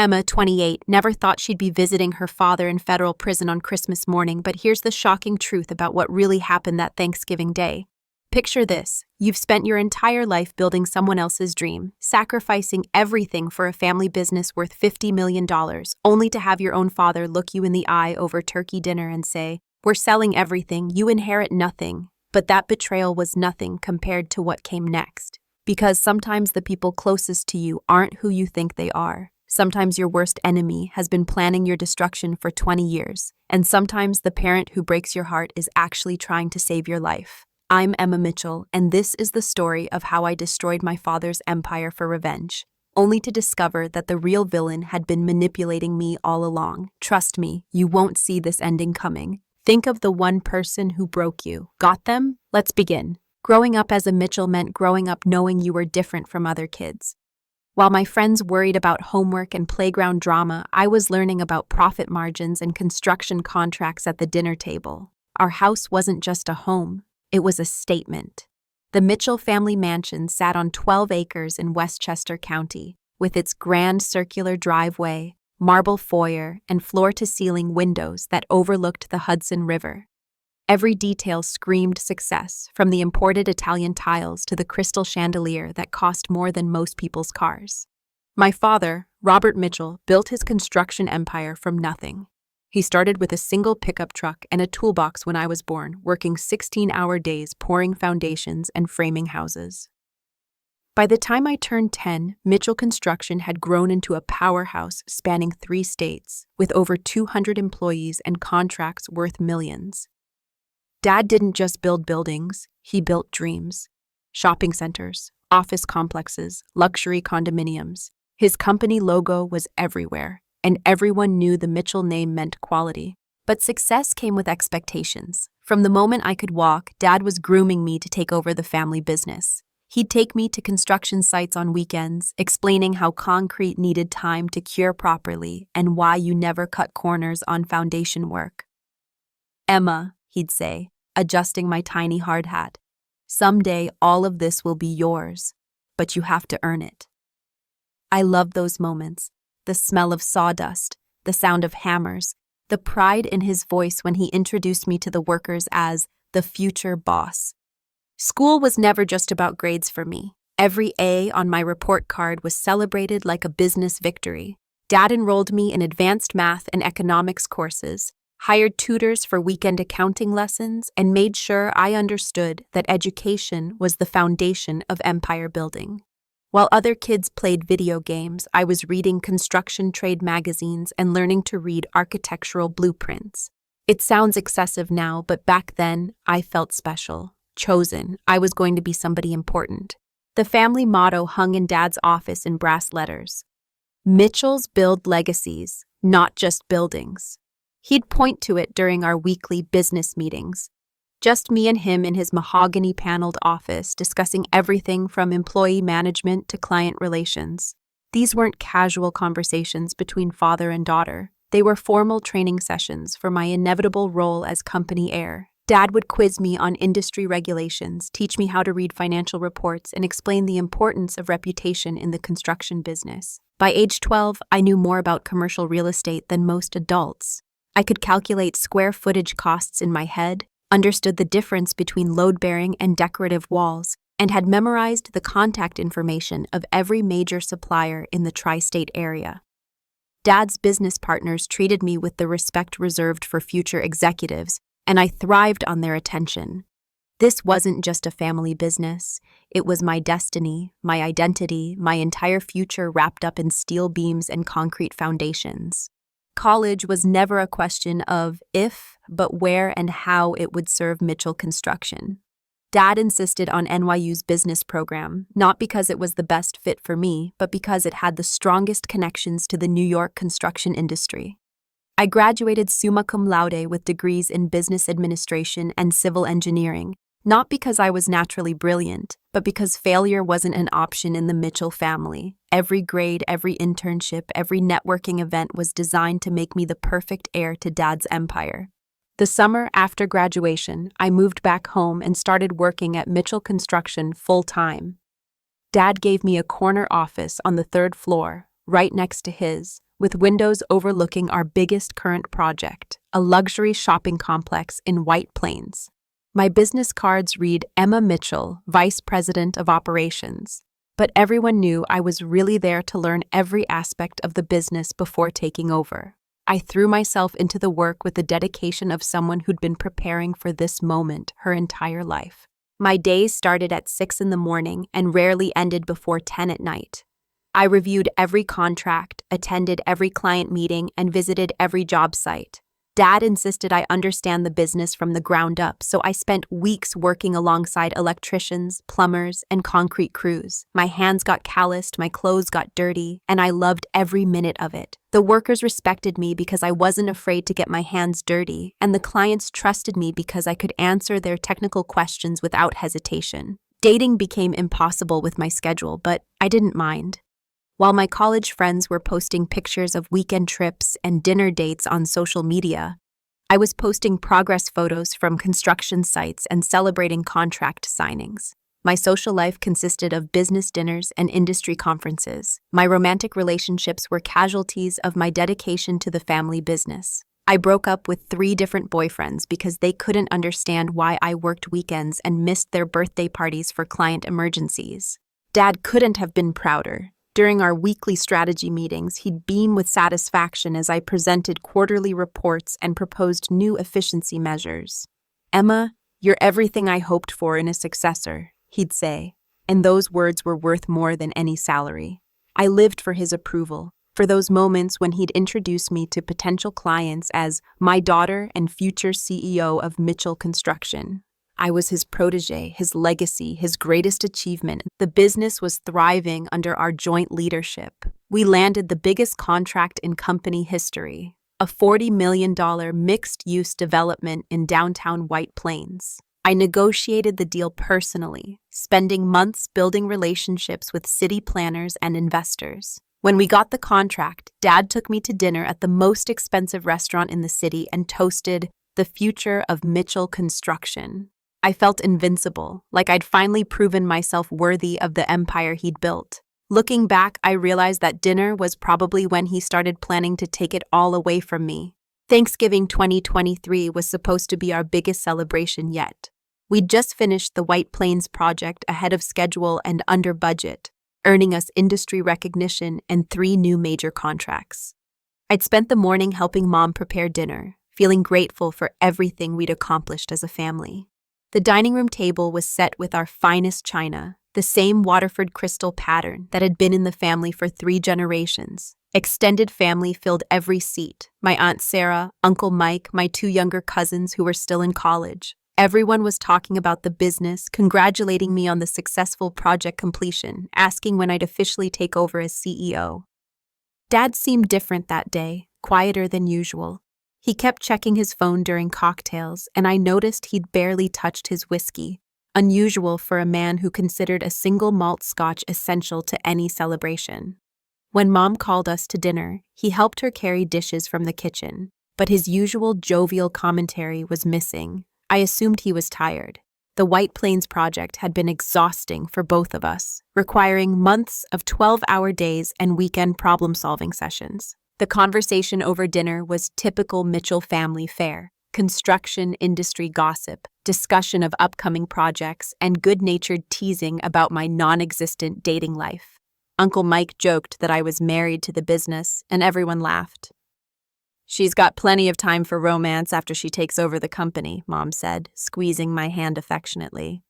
Emma, 28, never thought she'd be visiting her father in federal prison on Christmas morning, but here's the shocking truth about what really happened that Thanksgiving day. Picture this. You've spent your entire life building someone else's dream, sacrificing everything for a family business worth $50 million, only to have your own father look you in the eye over turkey dinner and say, "We're selling everything, you inherit nothing." But that betrayal was nothing compared to what came next. Because sometimes the people closest to you aren't who you think they are. Sometimes your worst enemy has been planning your destruction for 20 years, and sometimes the parent who breaks your heart is actually trying to save your life. I'm Emma Mitchell, and this is the story of how I destroyed my father's empire for revenge, only to discover that the real villain had been manipulating me all along. Trust me, you won't see this ending coming. Think of the one person who broke you. Got them? Let's begin. Growing up as a Mitchell meant growing up knowing you were different from other kids. While my friends worried about homework and playground drama, I was learning about profit margins and construction contracts at the dinner table. Our house wasn't just a home, it was a statement. The Mitchell family mansion sat on 12 acres in Westchester County, with its grand circular driveway, marble foyer, and floor-to-ceiling windows that overlooked the Hudson River. Every detail screamed success, from the imported Italian tiles to the crystal chandelier that cost more than most people's cars. My father, Robert Mitchell, built his construction empire from nothing. He started with a single pickup truck and a toolbox when I was born, working 16-hour days pouring foundations and framing houses. By the time I turned 10, Mitchell Construction had grown into a powerhouse spanning 3 states, with over 200 employees and contracts worth millions. Dad didn't just build buildings, he built dreams. Shopping centers, office complexes, luxury condominiums. His company logo was everywhere, and everyone knew the Mitchell name meant quality. But success came with expectations. From the moment I could walk, Dad was grooming me to take over the family business. He'd take me to construction sites on weekends, explaining how concrete needed time to cure properly and why you never cut corners on foundation work. "Emma," he'd say, adjusting my tiny hard hat, "someday all of this will be yours, but you have to earn it." I loved those moments, the smell of sawdust, the sound of hammers, the pride in his voice when he introduced me to the workers as the future boss. School was never just about grades for me. Every A on my report card was celebrated like a business victory. Dad enrolled me in advanced math and economics courses, hired tutors for weekend accounting lessons, and made sure I understood that education was the foundation of empire building. While other kids played video games, I was reading construction trade magazines and learning to read architectural blueprints. It sounds excessive now, but back then, I felt special, chosen. I was going to be somebody important. The family motto hung in Dad's office in brass letters. "Mitchells build legacies, not just buildings." He'd point to it during our weekly business meetings. Just me and him in his mahogany-paneled office discussing everything from employee management to client relations. These weren't casual conversations between father and daughter. They were formal training sessions for my inevitable role as company heir. Dad would quiz me on industry regulations, teach me how to read financial reports, and explain the importance of reputation in the construction business. By age 12, I knew more about commercial real estate than most adults. I could calculate square footage costs in my head, understood the difference between load-bearing and decorative walls, and had memorized the contact information of every major supplier in the tri-state area. Dad's business partners treated me with the respect reserved for future executives, and I thrived on their attention. This wasn't just a family business. It was my destiny, my identity, my entire future wrapped up in steel beams and concrete foundations. College was never a question of if, but where and how it would serve Mitchell Construction. Dad insisted on NYU's business program, not because it was the best fit for me, but because it had the strongest connections to the New York construction industry. I graduated summa cum laude with degrees in business administration and civil engineering, not because I was naturally brilliant, but because failure wasn't an option in the Mitchell family. Every grade, every internship, every networking event was designed to make me the perfect heir to Dad's empire. The summer after graduation, I moved back home and started working at Mitchell Construction full-time. Dad gave me a corner office on the 3rd floor, right next to his, with windows overlooking our biggest current project, a luxury shopping complex in White Plains. My business cards read Emma Mitchell, Vice President of Operations, but everyone knew I was really there to learn every aspect of the business before taking over. I threw myself into the work with the dedication of someone who'd been preparing for this moment her entire life. My days started at 6 in the morning and rarely ended before 10 at night. I reviewed every contract, attended every client meeting, and visited every job site. Dad insisted I understand the business from the ground up, so I spent weeks working alongside electricians, plumbers, and concrete crews. My hands got calloused, my clothes got dirty, and I loved every minute of it. The workers respected me because I wasn't afraid to get my hands dirty, and the clients trusted me because I could answer their technical questions without hesitation. Dating became impossible with my schedule, but I didn't mind. While my college friends were posting pictures of weekend trips and dinner dates on social media, I was posting progress photos from construction sites and celebrating contract signings. My social life consisted of business dinners and industry conferences. My romantic relationships were casualties of my dedication to the family business. I broke up with 3 different boyfriends because they couldn't understand why I worked weekends and missed their birthday parties for client emergencies. Dad couldn't have been prouder. During our weekly strategy meetings, he'd beam with satisfaction as I presented quarterly reports and proposed new efficiency measures. "Emma, you're everything I hoped for in a successor," he'd say, and those words were worth more than any salary. I lived for his approval, for those moments when he'd introduce me to potential clients as my daughter and future CEO of Mitchell Construction. I was his protege, his legacy, his greatest achievement. The business was thriving under our joint leadership. We landed the biggest contract in company history, a $40 million mixed-use development in downtown White Plains. I negotiated the deal personally, spending months building relationships with city planners and investors. When we got the contract, Dad took me to dinner at the most expensive restaurant in the city and toasted the future of Mitchell Construction. I felt invincible, like I'd finally proven myself worthy of the empire he'd built. Looking back, I realized that dinner was probably when he started planning to take it all away from me. Thanksgiving 2023 was supposed to be our biggest celebration yet. We'd just finished the White Plains project ahead of schedule and under budget, earning us industry recognition and 3 new major contracts. I'd spent the morning helping Mom prepare dinner, feeling grateful for everything we'd accomplished as a family. The dining room table was set with our finest china, the same Waterford crystal pattern that had been in the family for 3 generations. Extended family filled every seat. My Aunt Sarah, Uncle Mike, my 2 younger cousins who were still in college. Everyone was talking about the business, congratulating me on the successful project completion, asking when I'd officially take over as CEO. Dad seemed different that day, quieter than usual. He kept checking his phone during cocktails, and I noticed he'd barely touched his whiskey, unusual for a man who considered a single malt scotch essential to any celebration. When Mom called us to dinner, he helped her carry dishes from the kitchen, but his usual jovial commentary was missing. I assumed he was tired. The White Plains project had been exhausting for both of us, requiring months of 12-hour days and weekend problem-solving sessions. The conversation over dinner was typical Mitchell family fare: construction industry gossip, discussion of upcoming projects, and good-natured teasing about my non-existent dating life. Uncle Mike joked that I was married to the business, and everyone laughed. "She's got plenty of time for romance after she takes over the company," Mom said, squeezing my hand affectionately.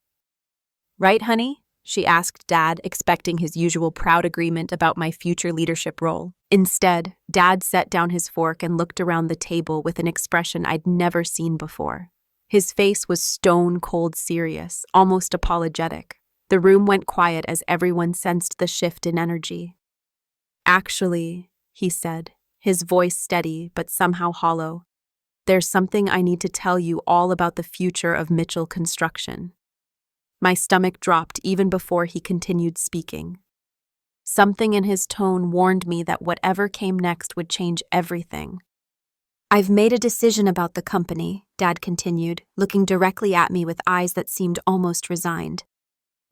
"Right, honey?" she asked Dad, expecting his usual proud agreement about my future leadership role. Instead, Dad set down his fork and looked around the table with an expression I'd never seen before. His face was stone-cold serious, almost apologetic. The room went quiet as everyone sensed the shift in energy. "Actually," he said, his voice steady but somehow hollow, "there's something I need to tell you all about the future of Mitchell Construction." My stomach dropped even before he continued speaking. Something in his tone warned me that whatever came next would change everything. "I've made a decision about the company," Dad continued, looking directly at me with eyes that seemed almost resigned.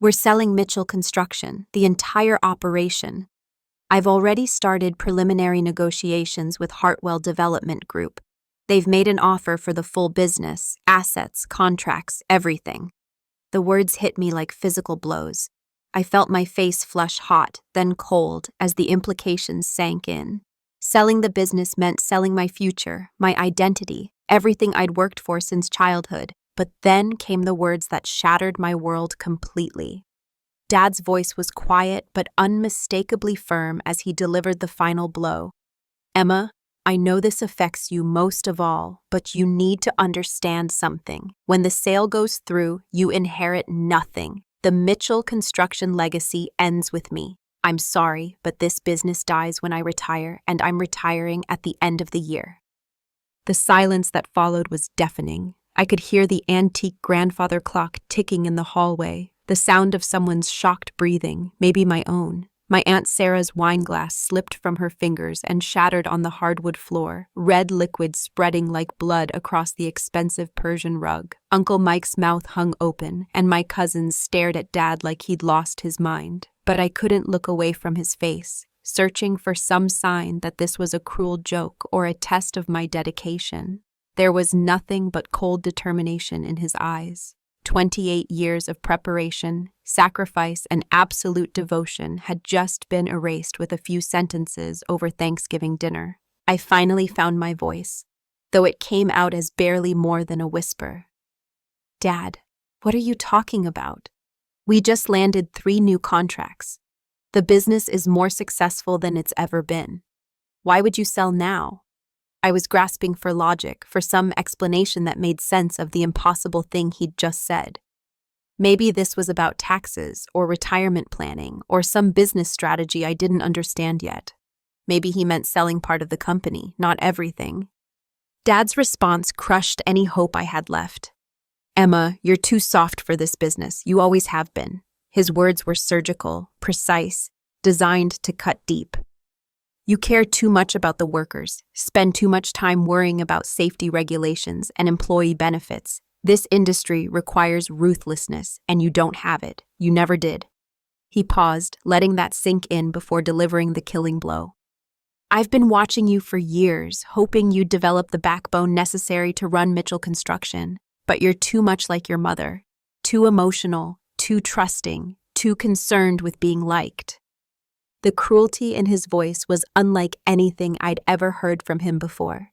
"We're selling Mitchell Construction, the entire operation. I've already started preliminary negotiations with Hartwell Development Group. They've made an offer for the full business, assets, contracts, everything. The words hit me like physical blows. I felt my face flush hot, then cold, as the implications sank in. Selling the business meant selling my future, my identity, everything I'd worked for since childhood. But then came the words that shattered my world completely. Dad's voice was quiet but unmistakably firm as he delivered the final blow. "Emma, I know this affects you most of all, but you need to understand something. When the sale goes through, you inherit nothing. The Mitchell construction legacy ends with me. I'm sorry, but this business dies when I retire, and I'm retiring at the end of the year." The silence that followed was deafening. I could hear the antique grandfather clock ticking in the hallway, the sound of someone's shocked breathing, maybe my own. My Aunt Sarah's wine glass slipped from her fingers and shattered on the hardwood floor, red liquid spreading like blood across the expensive Persian rug. Uncle Mike's mouth hung open, and my cousins stared at Dad like he'd lost his mind. But I couldn't look away from his face, searching for some sign that this was a cruel joke or a test of my dedication. There was nothing but cold determination in his eyes. 28 years of preparation, sacrifice, and absolute devotion had just been erased with a few sentences over Thanksgiving dinner. I finally found my voice, though it came out as barely more than a whisper. "Dad, what are you talking about? We just landed 3 new contracts. The business is more successful than it's ever been. Why would you sell now?" I was grasping for logic, for some explanation that made sense of the impossible thing he'd just said. Maybe this was about taxes, or retirement planning, or some business strategy I didn't understand yet. Maybe he meant selling part of the company, not everything. Dad's response crushed any hope I had left. "Emma, you're too soft for this business. You always have been." His words were surgical, precise, designed to cut deep. "You care too much about the workers, spend too much time worrying about safety regulations and employee benefits. This industry requires ruthlessness, and you don't have it. You never did." He paused, letting that sink in before delivering the killing blow. "I've been watching you for years, hoping you'd develop the backbone necessary to run Mitchell Construction, but you're too much like your mother. Too emotional, too trusting, too concerned with being liked." The cruelty in his voice was unlike anything I'd ever heard from him before.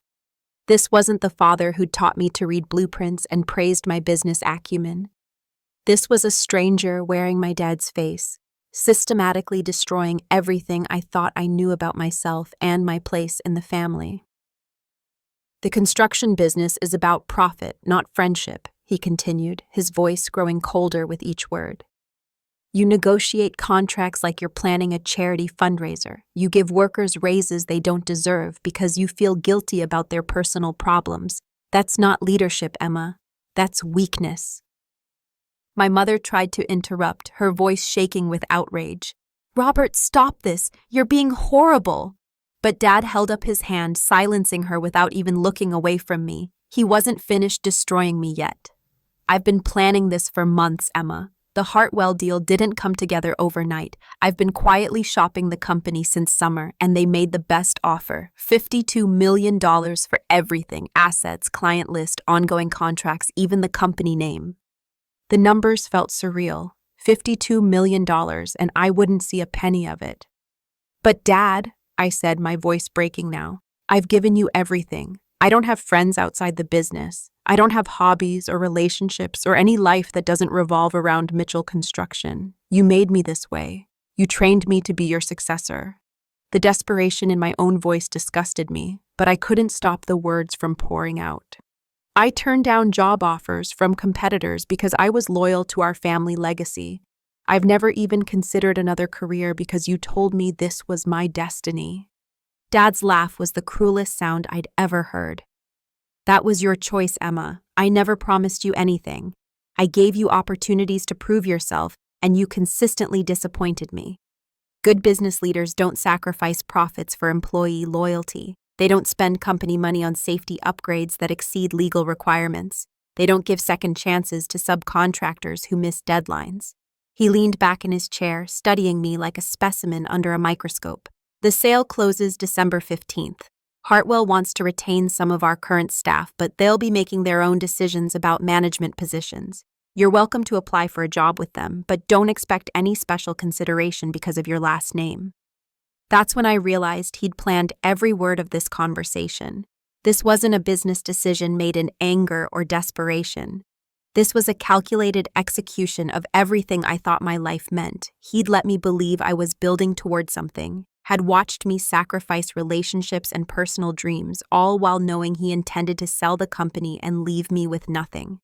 This wasn't the father who'd taught me to read blueprints and praised my business acumen. This was a stranger wearing my dad's face, systematically destroying everything I thought I knew about myself and my place in the family. "The construction business is about profit, not friendship," he continued, his voice growing colder with each word. "You negotiate contracts like you're planning a charity fundraiser. You give workers raises they don't deserve because you feel guilty about their personal problems. That's not leadership, Emma. That's weakness." My mother tried to interrupt, her voice shaking with outrage. "Robert, stop this. You're being horrible." But Dad held up his hand, silencing her without even looking away from me. He wasn't finished destroying me yet. "I've been planning this for months, Emma. The Hartwell deal didn't come together overnight. I've been quietly shopping the company since summer, and they made the best offer. $52 million for everything: assets, client list, ongoing contracts, even the company name." The numbers felt surreal. $52 million, and I wouldn't see a penny of it. "But Dad," I said, my voice breaking now, "I've given you everything. I don't have friends outside the business. I don't have hobbies or relationships or any life that doesn't revolve around Mitchell Construction. You made me this way. You trained me to be your successor." The desperation in my own voice disgusted me, but I couldn't stop the words from pouring out. "I turned down job offers from competitors because I was loyal to our family legacy. I've never even considered another career because you told me this was my destiny." Dad's laugh was the cruelest sound I'd ever heard. "That was your choice, Emma. I never promised you anything. I gave you opportunities to prove yourself, and you consistently disappointed me. Good business leaders don't sacrifice profits for employee loyalty. They don't spend company money on safety upgrades that exceed legal requirements. They don't give second chances to subcontractors who miss deadlines." He leaned back in his chair, studying me like a specimen under a microscope. The sale closes December 15th. Hartwell wants to retain some of our current staff, but they'll be making their own decisions about management positions. You're welcome to apply for a job with them, but don't expect any special consideration because of your last name. That's when I realized he'd planned every word of this conversation. This wasn't a business decision made in anger or desperation. This was a calculated execution of everything I thought my life meant. He'd let me believe I was building toward something, had watched me sacrifice relationships and personal dreams, all while knowing he intended to sell the company and leave me with nothing.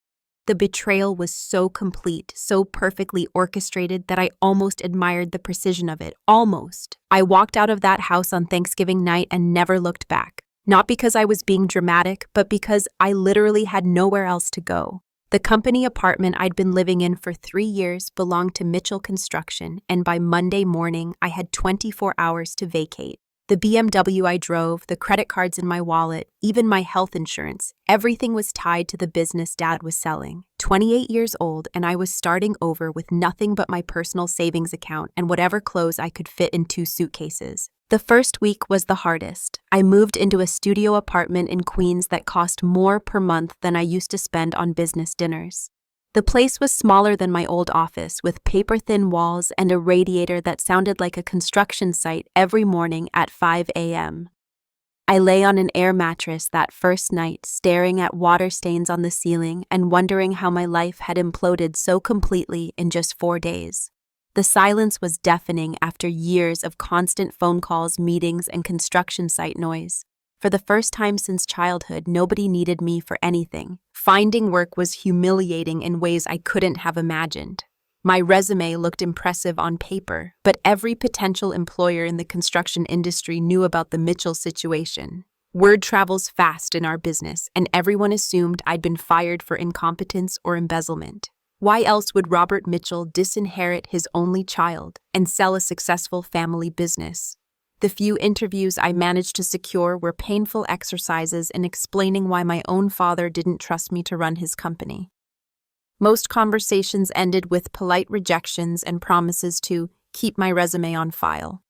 The betrayal was so complete, so perfectly orchestrated that I almost admired the precision of it. Almost. I walked out of that house on Thanksgiving night and never looked back. Not because I was being dramatic, but because I literally had nowhere else to go. The company apartment I'd been living in for 3 years belonged to Mitchell Construction, and by Monday morning, I had 24 hours to vacate. The BMW I drove, the credit cards in my wallet, even my health insurance, everything was tied to the business Dad was selling. 28 years old, and I was starting over with nothing but my personal savings account and whatever clothes I could fit in 2 suitcases. The first week was the hardest. I moved into a studio apartment in Queens that cost more per month than I used to spend on business dinners. The place was smaller than my old office, with paper-thin walls and a radiator that sounded like a construction site every morning at 5 a.m. I lay on an air mattress that first night, staring at water stains on the ceiling and wondering how my life had imploded so completely in just 4 days. The silence was deafening after years of constant phone calls, meetings, and construction site noise. For the first time since childhood, nobody needed me for anything. Finding work was humiliating in ways I couldn't have imagined. My resume looked impressive on paper, but every potential employer in the construction industry knew about the Mitchell situation. Word travels fast in our business, and everyone assumed I'd been fired for incompetence or embezzlement. Why else would Robert Mitchell disinherit his only child and sell a successful family business? The few interviews I managed to secure were painful exercises in explaining why my own father didn't trust me to run his company. Most conversations ended with polite rejections and promises to keep my resume on file.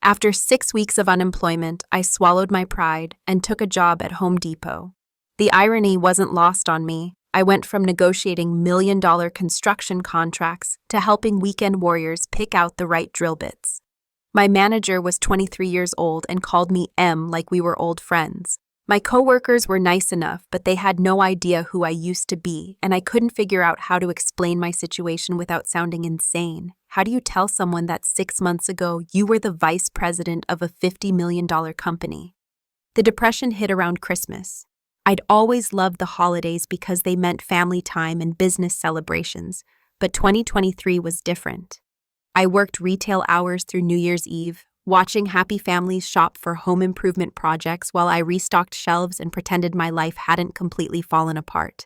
After 6 weeks of unemployment, I swallowed my pride and took a job at Home Depot. The irony wasn't lost on me. I went from negotiating million-dollar construction contracts to helping weekend warriors pick out the right drill bits. My manager was 23 years old and called me M like we were old friends. My coworkers were nice enough, but they had no idea who I used to be, and I couldn't figure out how to explain my situation without sounding insane. How do you tell someone that 6 months ago you were the vice president of a $50 million company? The depression hit around Christmas. I'd always loved the holidays because they meant family time and business celebrations, but 2023 was different. I worked retail hours through New Year's Eve, watching happy families shop for home improvement projects while I restocked shelves and pretended my life hadn't completely fallen apart.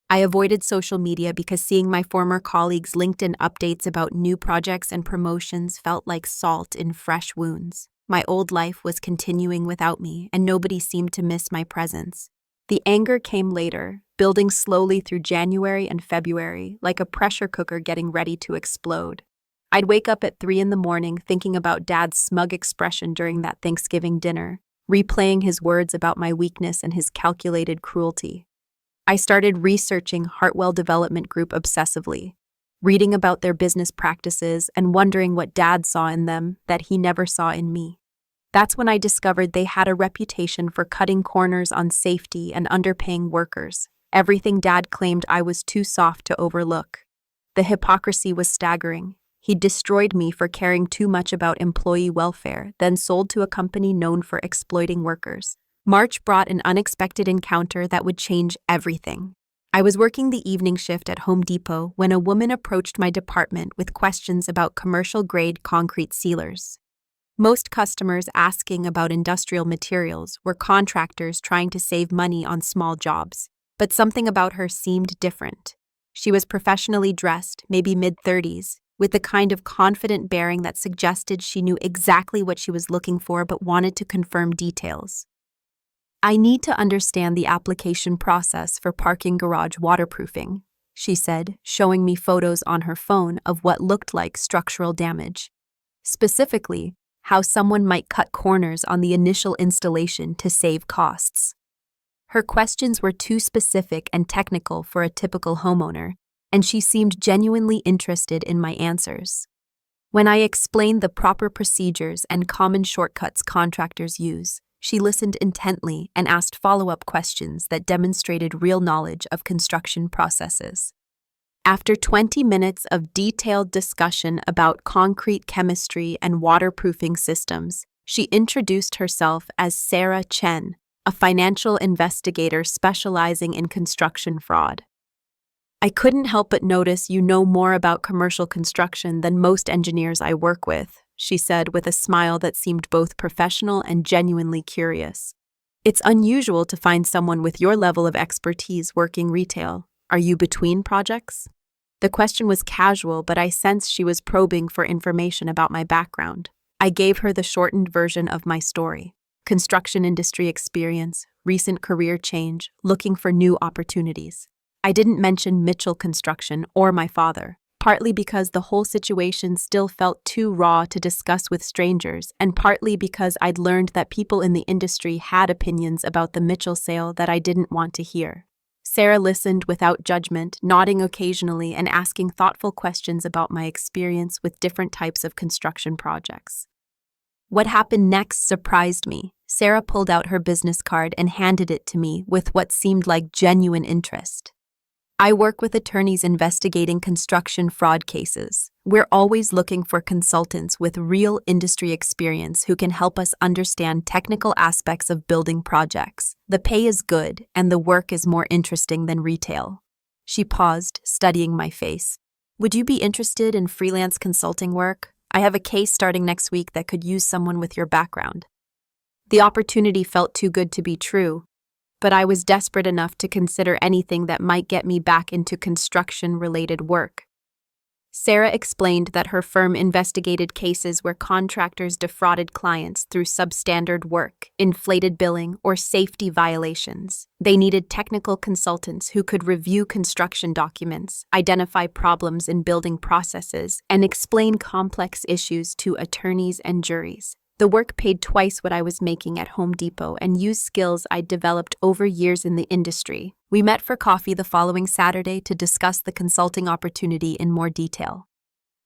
I avoided social media because seeing my former colleagues' LinkedIn updates about new projects and promotions felt like salt in fresh wounds. My old life was continuing without me, and nobody seemed to miss my presence. The anger came later, building slowly through January and February, like a pressure cooker getting ready to explode. I'd wake up at 3 in the morning thinking about Dad's smug expression during that Thanksgiving dinner, replaying his words about my weakness and his calculated cruelty. I started researching Hartwell Development Group obsessively, reading about their business practices and wondering what Dad saw in them that he never saw in me. That's when I discovered they had a reputation for cutting corners on safety and underpaying workers, everything Dad claimed I was too soft to overlook. The hypocrisy was staggering. He destroyed me for caring too much about employee welfare, then sold to a company known for exploiting workers. March brought an unexpected encounter that would change everything. I was working the evening shift at Home Depot when a woman approached my department with questions about commercial-grade concrete sealers. Most customers asking about industrial materials were contractors trying to save money on small jobs, but something about her seemed different. She was professionally dressed, maybe mid-30s, with the kind of confident bearing that suggested she knew exactly what she was looking for but wanted to confirm details. "I need to understand the application process for parking garage waterproofing," she said, showing me photos on her phone of what looked like structural damage. Specifically, how someone might cut corners on the initial installation to save costs. Her questions were too specific and technical for a typical homeowner, and she seemed genuinely interested in my answers. When I explained the proper procedures and common shortcuts contractors use, she listened intently and asked follow-up questions that demonstrated real knowledge of construction processes. After 20 minutes of detailed discussion about concrete chemistry and waterproofing systems, she introduced herself as Sarah Chen, a financial investigator specializing in construction fraud. "I couldn't help but notice you know more about commercial construction than most engineers I work with," she said with a smile that seemed both professional and genuinely curious. "It's unusual to find someone with your level of expertise working retail. Are you between projects?" The question was casual, but I sensed she was probing for information about my background. I gave her the shortened version of my story: construction industry experience, recent career change, looking for new opportunities. I didn't mention Mitchell Construction or my father, partly because the whole situation still felt too raw to discuss with strangers, and partly because I'd learned that people in the industry had opinions about the Mitchell sale that I didn't want to hear. Sarah listened without judgment, nodding occasionally and asking thoughtful questions about my experience with different types of construction projects. What happened next surprised me. Sarah pulled out her business card and handed it to me with what seemed like genuine interest. "I work with attorneys investigating construction fraud cases. We're always looking for consultants with real industry experience who can help us understand technical aspects of building projects. The pay is good, and the work is more interesting than retail." She paused, studying my face. "Would you be interested in freelance consulting work? I have a case starting next week that could use someone with your background." The opportunity felt too good to be true, but I was desperate enough to consider anything that might get me back into construction-related work. Sarah explained that her firm investigated cases where contractors defrauded clients through substandard work, inflated billing, or safety violations. They needed technical consultants who could review construction documents, identify problems in building processes, and explain complex issues to attorneys and juries. The work paid twice what I was making at Home Depot and used skills I'd developed over years in the industry. We met for coffee the following Saturday to discuss the consulting opportunity in more detail.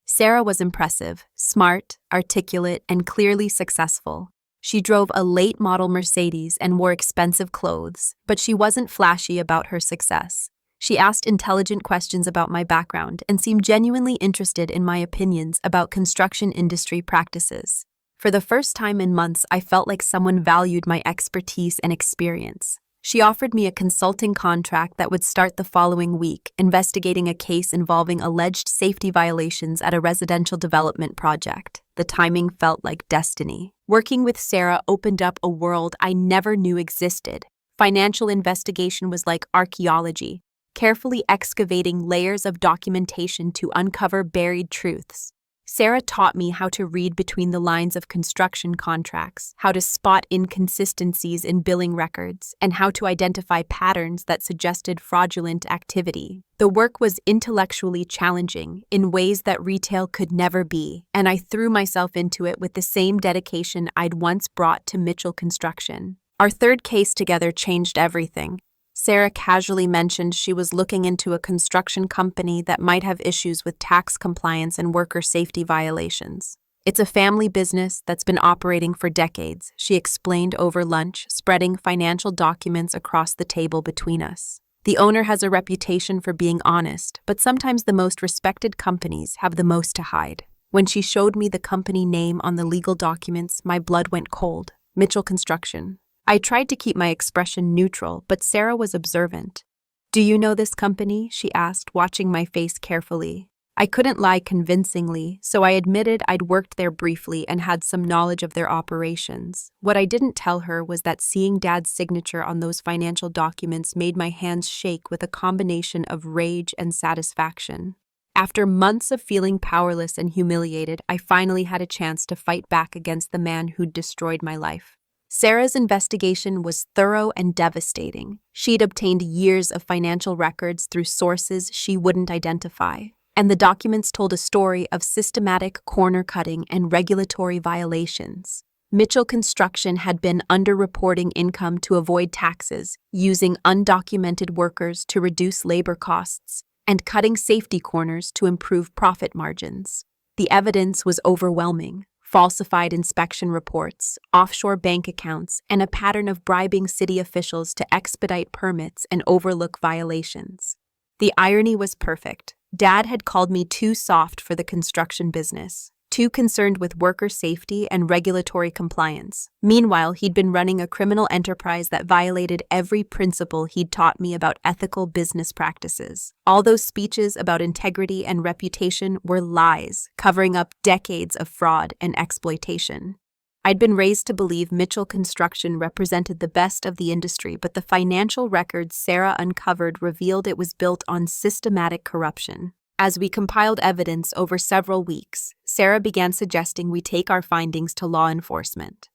Sarah was impressive, smart, articulate, and clearly successful. She drove a late-model Mercedes and wore expensive clothes, but she wasn't flashy about her success. She asked intelligent questions about my background and seemed genuinely interested in my opinions about construction industry practices. For the first time in months, I felt like someone valued my expertise and experience. She offered me a consulting contract that would start the following week, investigating a case involving alleged safety violations at a residential development project. The timing felt like destiny. Working with Sarah opened up a world I never knew existed. Financial investigation was like archaeology, carefully excavating layers of documentation to uncover buried truths. Sarah taught me how to read between the lines of construction contracts, how to spot inconsistencies in billing records, and how to identify patterns that suggested fraudulent activity. The work was intellectually challenging in ways that retail could never be, and I threw myself into it with the same dedication I'd once brought to Mitchell Construction. Our third case together changed everything. Sarah casually mentioned she was looking into a construction company that might have issues with tax compliance and worker safety violations. "It's a family business that's been operating for decades," she explained over lunch, spreading financial documents across the table between us. "The owner has a reputation for being honest, but sometimes the most respected companies have the most to hide." When she showed me the company name on the legal documents, my blood went cold. Mitchell Construction. I tried to keep my expression neutral, but Sarah was observant. "Do you know this company?" she asked, watching my face carefully. I couldn't lie convincingly, so I admitted I'd worked there briefly and had some knowledge of their operations. What I didn't tell her was that seeing Dad's signature on those financial documents made my hands shake with a combination of rage and satisfaction. After months of feeling powerless and humiliated, I finally had a chance to fight back against the man who'd destroyed my life. Sarah's investigation was thorough and devastating. She'd obtained years of financial records through sources she wouldn't identify. and the documents told a story of systematic corner cutting and regulatory violations. Mitchell Construction had been underreporting income to avoid taxes, using undocumented workers to reduce labor costs, and cutting safety corners to improve profit margins. The evidence was overwhelming: falsified inspection reports, offshore bank accounts, and a pattern of bribing city officials to expedite permits and overlook violations. The irony was perfect. Dad had called me too soft for the construction business, too concerned with worker safety and regulatory compliance. Meanwhile, he'd been running a criminal enterprise that violated every principle he'd taught me about ethical business practices. All those speeches about integrity and reputation were lies, covering up decades of fraud and exploitation. I'd been raised to believe Mitchell Construction represented the best of the industry, but the financial records Sarah uncovered revealed it was built on systematic corruption. As we compiled evidence over several weeks, Sarah began suggesting we take our findings to law enforcement.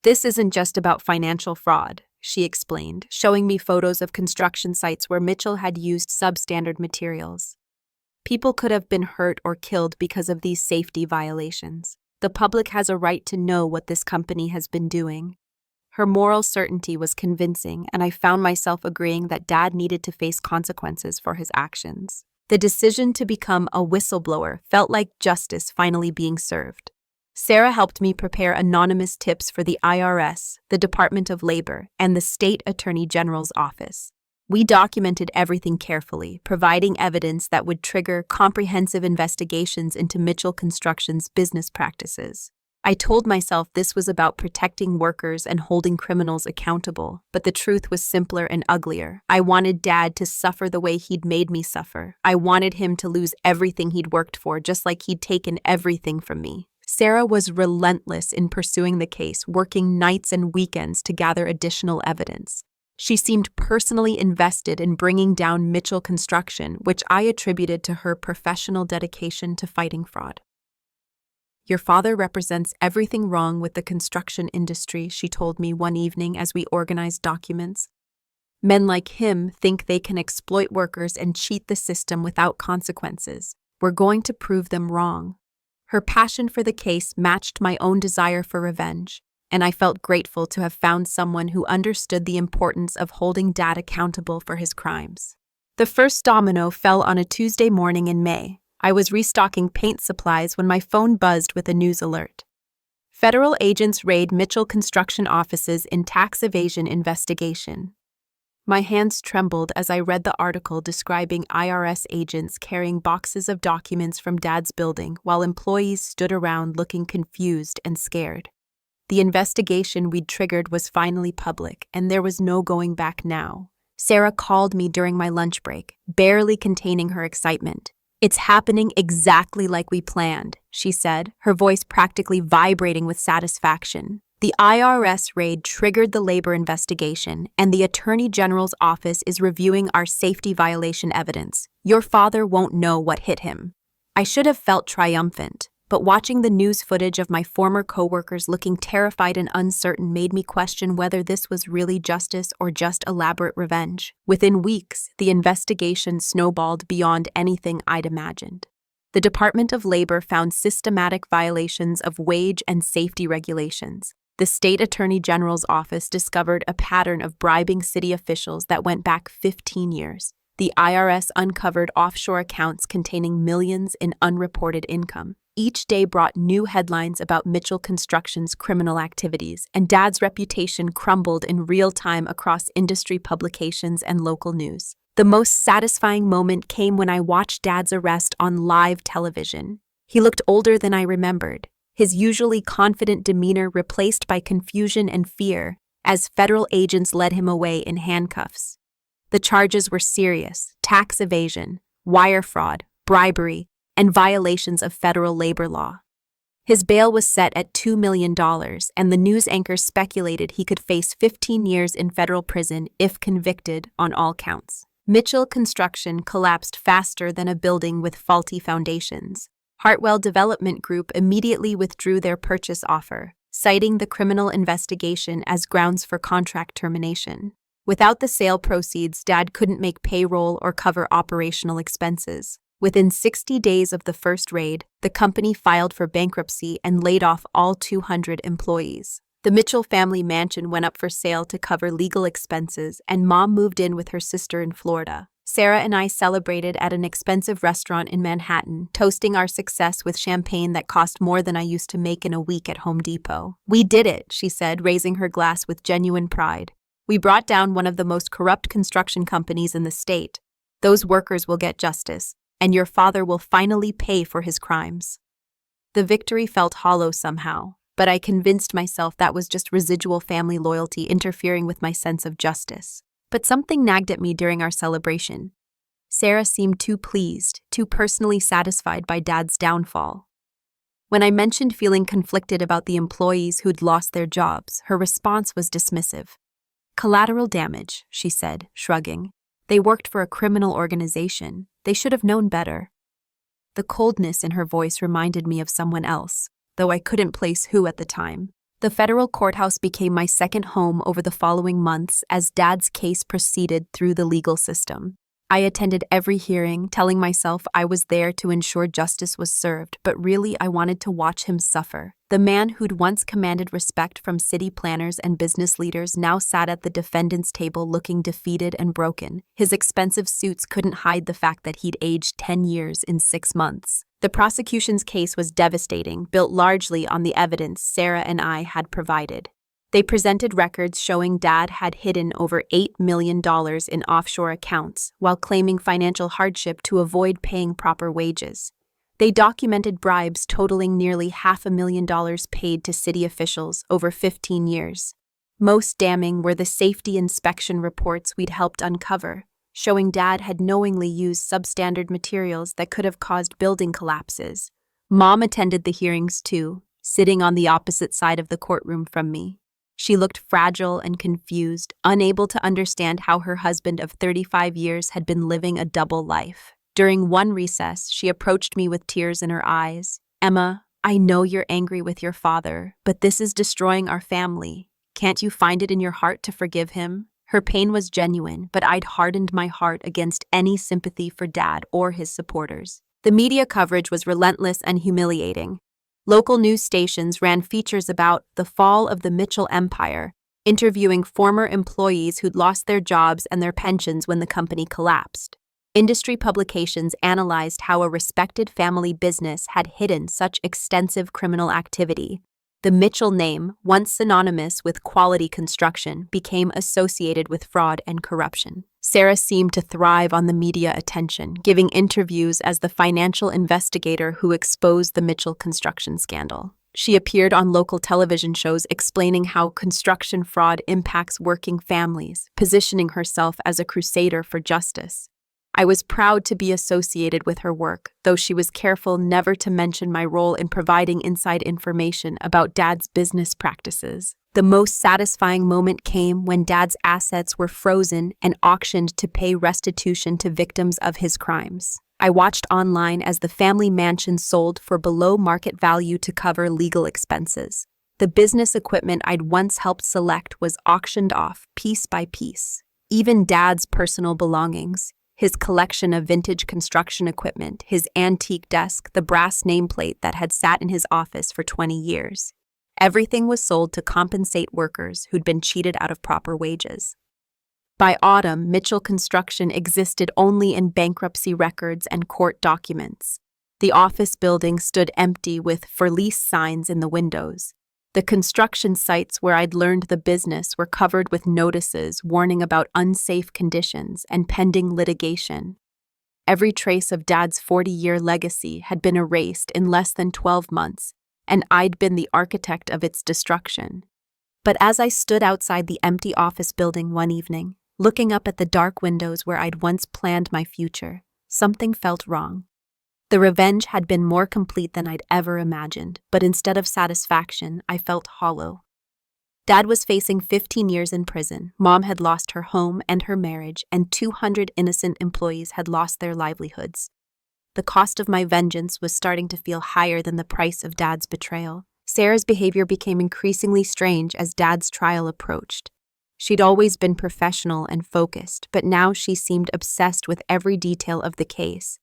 "This isn't just about financial fraud," she explained, showing me photos of construction sites where Mitchell had used substandard materials. "People could have been hurt or killed because of these safety violations. The public has a right to know what this company has been doing." Her moral certainty was convincing, and I found myself agreeing that Dad needed to face consequences for his actions. The decision to become a whistleblower felt like justice finally being served. Sarah helped me prepare anonymous tips for the IRS, the Department of Labor, and the State Attorney General's office. We documented everything carefully, providing evidence that would trigger comprehensive investigations into Mitchell Construction's business practices. I told myself this was about protecting workers and holding criminals accountable, but the truth was simpler and uglier. I wanted Dad to suffer the way he'd made me suffer. I wanted him to lose everything he'd worked for, just like he'd taken everything from me. Sarah was relentless in pursuing the case, working nights and weekends to gather additional evidence. She seemed personally invested in bringing down Mitchell Construction, which I attributed to her professional dedication to fighting fraud. "Your father represents everything wrong with the construction industry," she told me one evening as we organized documents. "Men like him think they can exploit workers and cheat the system without consequences. We're going to prove them wrong." Her passion for the case matched my own desire for revenge, and I felt grateful to have found someone who understood the importance of holding Dad accountable for his crimes. The first domino fell on a Tuesday morning in May. I was restocking paint supplies when my phone buzzed with a news alert. Federal agents raid Mitchell Construction offices in tax evasion investigation. My hands trembled as I read the article describing IRS agents carrying boxes of documents from Dad's building while employees stood around looking confused and scared. The investigation we'd triggered was finally public, and there was no going back now. Sarah called me during my lunch break, barely containing her excitement. "It's happening exactly like we planned," she said, her voice practically vibrating with satisfaction. "The IRS raid triggered the labor investigation, and the Attorney General's office is reviewing our safety violation evidence. Your father won't know what hit him." I should have felt triumphant, but watching the news footage of my former coworkers looking terrified and uncertain made me question whether this was really justice or just elaborate revenge. Within weeks, the investigation snowballed beyond anything I'd imagined. The Department of Labor found systematic violations of wage and safety regulations. The State Attorney General's office discovered a pattern of bribing city officials that went back 15 years. The IRS uncovered offshore accounts containing millions in unreported income. Each day brought new headlines about Mitchell Construction's criminal activities, and Dad's reputation crumbled in real time across industry publications and local news. The most satisfying moment came when I watched Dad's arrest on live television. He looked older than I remembered, his usually confident demeanor replaced by confusion and fear as federal agents led him away in handcuffs. The charges were serious: tax evasion, wire fraud, bribery, and violations of federal labor law. His bail was set at $2 million, and the news anchors speculated he could face 15 years in federal prison if convicted on all counts. Mitchell Construction collapsed faster than a building with faulty foundations. Hartwell Development Group immediately withdrew their purchase offer, citing the criminal investigation as grounds for contract termination. Without the sale proceeds, Dad couldn't make payroll or cover operational expenses. Within 60 days of the first raid, the company filed for bankruptcy and laid off all 200 employees. The Mitchell family mansion went up for sale to cover legal expenses, and Mom moved in with her sister in Florida. Sarah and I celebrated at an expensive restaurant in Manhattan, toasting our success with champagne that cost more than I used to make in a week at Home Depot. "We did it," she said, raising her glass with genuine pride. "We brought down one of the most corrupt construction companies in the state. Those workers will get justice, and your father will finally pay for his crimes." The victory felt hollow somehow, but I convinced myself that was just residual family loyalty interfering with my sense of justice. But something nagged at me during our celebration. Sarah seemed too pleased, too personally satisfied by Dad's downfall. When I mentioned feeling conflicted about the employees who'd lost their jobs, her response was dismissive. "Collateral damage," she said, shrugging. "They worked for a criminal organization. They should have known better." The coldness in her voice reminded me of someone else, though I couldn't place who at the time. The federal courthouse became my second home over the following months as Dad's case proceeded through the legal system. I attended every hearing, telling myself I was there to ensure justice was served, but really I wanted to watch him suffer. The man who'd once commanded respect from city planners and business leaders now sat at the defendant's table looking defeated and broken. His expensive suits couldn't hide the fact that he'd aged 10 years in 6 months. The prosecution's case was devastating, built largely on the evidence Sarah and I had provided. They presented records showing Dad had hidden over $8 million in offshore accounts while claiming financial hardship to avoid paying proper wages. They documented bribes totaling nearly $500,000 paid to city officials over 15 years. Most damning were the safety inspection reports we'd helped uncover, showing Dad had knowingly used substandard materials that could have caused building collapses. Mom attended the hearings too, sitting on the opposite side of the courtroom from me. She looked fragile and confused, unable to understand how her husband of 35 years had been living a double life. During one recess, she approached me with tears in her eyes. "Emma, I know you're angry with your father, but this is destroying our family. Can't you find it in your heart to forgive him?" Her pain was genuine, but I'd hardened my heart against any sympathy for Dad or his supporters. The media coverage was relentless and humiliating. Local news stations ran features about the fall of the Mitchell empire, interviewing former employees who'd lost their jobs and their pensions when the company collapsed. Industry publications analyzed how a respected family business had hidden such extensive criminal activity. The Mitchell name, once synonymous with quality construction, became associated with fraud and corruption. Sarah seemed to thrive on the media attention, giving interviews as the financial investigator who exposed the Mitchell construction scandal. She appeared on local television shows explaining how construction fraud impacts working families, positioning herself as a crusader for justice. I was proud to be associated with her work, though she was careful never to mention my role in providing inside information about Dad's business practices. The most satisfying moment came when Dad's assets were frozen and auctioned to pay restitution to victims of his crimes. I watched online as the family mansion sold for below market value to cover legal expenses. The business equipment I'd once helped select was auctioned off piece by piece. Even Dad's personal belongings, his collection of vintage construction equipment, his antique desk, the brass nameplate that had sat in his office for 20 years. Everything was sold to compensate workers who'd been cheated out of proper wages. By autumn, Mitchell Construction existed only in bankruptcy records and court documents. The office building stood empty with "for lease" signs in the windows. The construction sites where I'd learned the business were covered with notices warning about unsafe conditions and pending litigation. Every trace of Dad's 40-year legacy had been erased in less than 12 months, and I'd been the architect of its destruction. But as I stood outside the empty office building one evening, looking up at the dark windows where I'd once planned my future, something felt wrong. The revenge had been more complete than I'd ever imagined, but instead of satisfaction, I felt hollow. Dad was facing 15 years in prison, Mom had lost her home and her marriage, and 200 innocent employees had lost their livelihoods. The cost of my vengeance was starting to feel higher than the price of Dad's betrayal. Sarah's behavior became increasingly strange as Dad's trial approached. She'd always been professional and focused, but now she seemed obsessed with every detail of the case.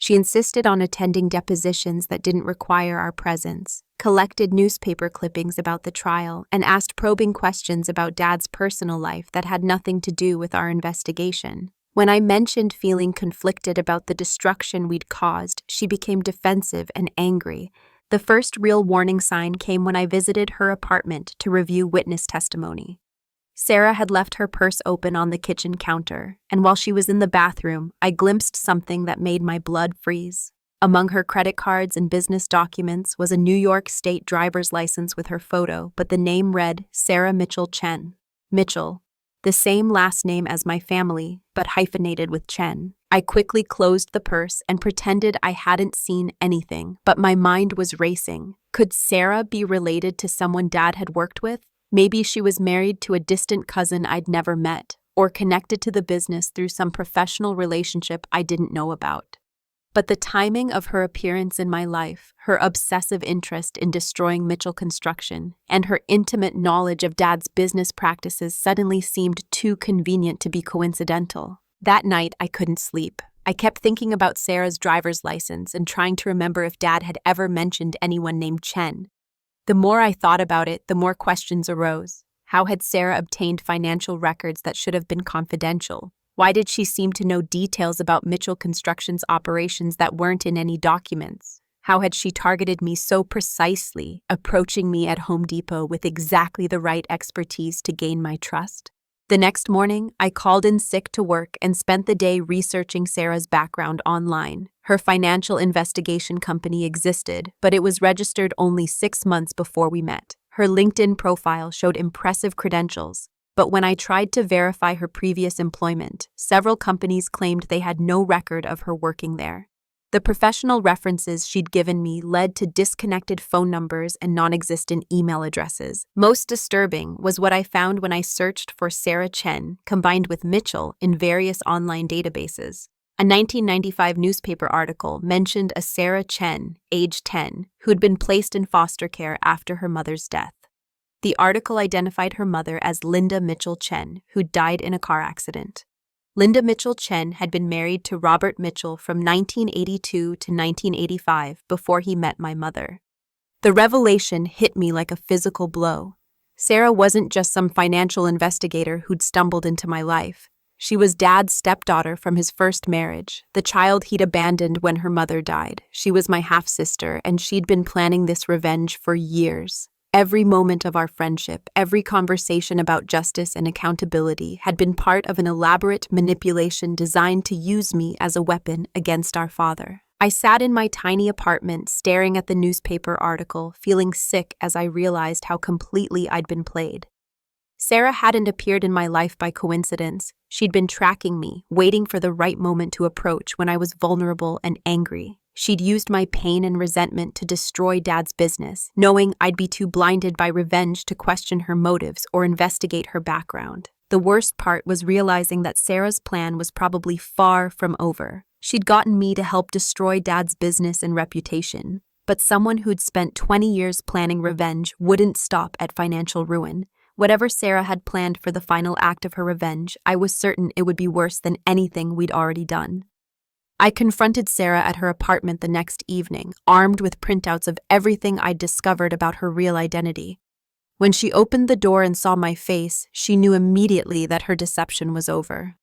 She insisted on attending depositions that didn't require our presence, collected newspaper clippings about the trial, and asked probing questions about Dad's personal life that had nothing to do with our investigation. When I mentioned feeling conflicted about the destruction we'd caused, she became defensive and angry. The first real warning sign came when I visited her apartment to review witness testimony. Sarah had left her purse open on the kitchen counter, and while she was in the bathroom, I glimpsed something that made my blood freeze. Among her credit cards and business documents was a New York State driver's license with her photo, but the name read Sarah Mitchell Chen. Mitchell, the same last name as my family, but hyphenated with Chen. I quickly closed the purse and pretended I hadn't seen anything, but my mind was racing. Could Sarah be related to someone Dad had worked with? Maybe she was married to a distant cousin I'd never met, or connected to the business through some professional relationship I didn't know about. But the timing of her appearance in my life, her obsessive interest in destroying Mitchell Construction, and her intimate knowledge of Dad's business practices suddenly seemed too convenient to be coincidental. That night, I couldn't sleep. I kept thinking about Sarah's driver's license and trying to remember if Dad had ever mentioned anyone named Chen. The more I thought about it, the more questions arose. How had Sarah obtained financial records that should have been confidential? Why did she seem to know details about Mitchell Construction's operations that weren't in any documents? How had she targeted me so precisely, approaching me at Home Depot with exactly the right expertise to gain my trust? The next morning, I called in sick to work and spent the day researching Sarah's background online. Her financial investigation company existed, but it was registered only 6 months before we met. Her LinkedIn profile showed impressive credentials, but when I tried to verify her previous employment, several companies claimed they had no record of her working there. The professional references she'd given me led to disconnected phone numbers and non-existent email addresses. Most disturbing was what I found when I searched for Sarah Chen combined with Mitchell in various online databases. A 1995 newspaper article mentioned a Sarah Chen, age 10, who'd been placed in foster care after her mother's death. The article identified her mother as Linda Mitchell Chen, who died in a car accident. Linda Mitchell Chen had been married to Robert Mitchell from 1982 to 1985 before he met my mother. The revelation hit me like a physical blow. Sarah wasn't just some financial investigator who'd stumbled into my life. She was Dad's stepdaughter from his first marriage, the child he'd abandoned when her mother died. She was my half-sister, and she'd been planning this revenge for years. Every moment of our friendship, every conversation about justice and accountability had been part of an elaborate manipulation designed to use me as a weapon against our father. I sat in my tiny apartment staring at the newspaper article, feeling sick as I realized how completely I'd been played. Sarah hadn't appeared in my life by coincidence. She'd been tracking me, waiting for the right moment to approach when I was vulnerable and angry. She'd used my pain and resentment to destroy Dad's business, knowing I'd be too blinded by revenge to question her motives or investigate her background. The worst part was realizing that Sarah's plan was probably far from over. She'd gotten me to help destroy Dad's business and reputation, but someone who'd spent 20 years planning revenge wouldn't stop at financial ruin. Whatever Sarah had planned for the final act of her revenge, I was certain it would be worse than anything we'd already done. I confronted Sarah at her apartment the next evening, armed with printouts of everything I'd discovered about her real identity. When she opened the door and saw my face, she knew immediately that her deception was over.